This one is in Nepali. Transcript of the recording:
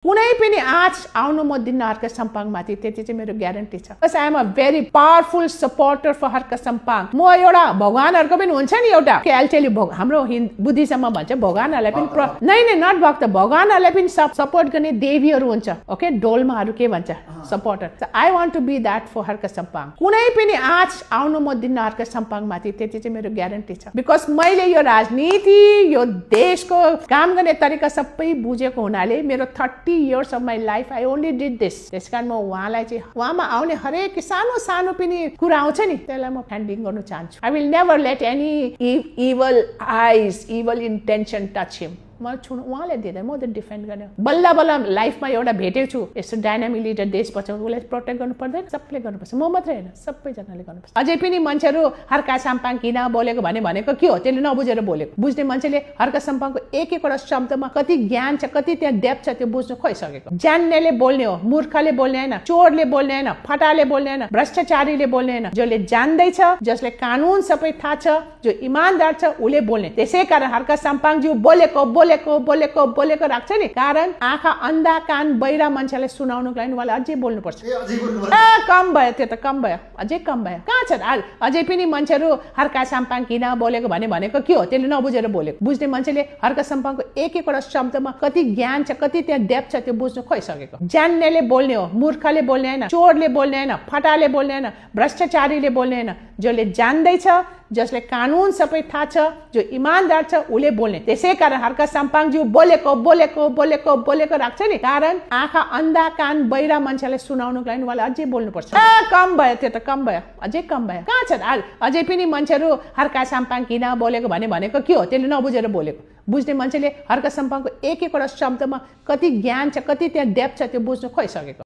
कुनै पनि आँच आउनु म दिन्न हर्क सम्पाङमाथि, त्यति चाहिँ मेरो ग्यारेन्टी छ। बस I am a very powerful supporter for Harka Sampang. म एउटा भगवानहरुको पनि हुन्छ नि एउटा क्याल्टेली हाम्रो बुद्धिज्ममा भन्छ भगवानहरुलाई पनि नै नट भक्त भगवानहरुलाई पनि सपोर्ट गर्ने देवीहरु हुन्छ। ओके, डोल्माहरु के भन्छ supporter. I want to be that for Harka Sampang. कुनै पनि आँच आउनु म दिन्न हर्क सम्पाङमाथि, त्यति चाहिँ मेरो ग्यारेन्टी छ। बिकज मैले यो राजनीति यो देशको काम गर्ने तरिका सबै बुझेको हुनाले मेरो 30 years of my life I only did this। त्यसकारण म उहाँलाई चाहिँ उहाँमा आउने हरेक सानो सानो पनि कुरा आउँछ नि त्यसलाई म ह्यान्डलिङ गर्न चाहन्छु। I will never let any evil eyes, evil intention touch him। म छुनु उहाँले दिँदैन, म त डिफेन्ड गर्ने। बल्ल बल्ल लाइफमा एउटा भेटेको छु यस्तो डाइनामिक लिडर देश बचाउनु, उसलाई प्रोटेक्ट गर्नु पर्दैन, सबैले गर्नुपर्छ। म मात्रै हैन, सबैजनाले गर्नुपर्छ। अझै पनि मान्छेहरू हर्का सम्पाङ किन बोलेको भनेको के हो, त्यसले नबुझेर बोलेको। बुझ्ने मान्छेले हर्का सम्पाङको एक एकवटा शब्दमा कति ज्ञान छ, कति त्यहाँ डेप्थ छ त्यो बुझ्नु खोइसकेको। जान्नेले बोल्ने हो, मूर्खले बोल्ने हैन, चोरले बोल्ने हैन, फटाले बोल्ने हैन, भ्रष्टाचारीले बोल्ने हैन। जसले जान्दैछ, जसले कानुन सबै थाहा छ, जो इमानदार छ उले बोल्ने। त्यसैकारण हर्का सम्पाङज्यू बोलेको राख्छ नि। कारण आँखा अन्धा कान बहिरा मान्छेलाई सुनाउनुको लागि उहाँले अझै बोल्नुपर्छ। कम भयो, त्यो त कम भयो, अझै कम भयो। कहाँ छ अझै पनि मान्छेहरू हर्का सम्पाङ किन बोलेको भनेको के हो, त्यसले नबुझेर बोलेको। बुझ्ने मान्छेले हर्का सम्पाङको एक एकवटा शब्दमा कति ज्ञान छ, कति त्यहाँ डेप्थ छ त्यो बुझ्नु खोइसकेको। जान्नेले बोल्ने हो, मूर्खले बोल्ने हैन, चोरले बोल्ने हैन, फटाले बोल्ने हैन, भ्रष्टाचारीले बोल्ने हैन। जसले जान्दैछ, जसले कानुन सबै थाहा छ, जो इमानदार छ उले बोल्ने। त्यसैकारण हर्का सम्पाङज्यू बोलेको राख्छ नि। कारण आँखा अन्धा कान बहिरा मान्छेलाई सुनाउनुको लागि उहाँले अझै बोल्नुपर्छ। कम भयो, त्यो त कम भयो, अझै कम भयो। कहाँ छ अझै पनि मान्छेहरू हर्का सम्पाङ किन बोलेको भनेको के हो, त्यसले नबुझेर बोलेको। बुझ्ने मान्छेले हर्का सम्पाङको एक एकवटा शब्दमा कति ज्ञान छ, कति त्यहाँ डेप्थ छ त्यो बुझ्नु खोइसकेको।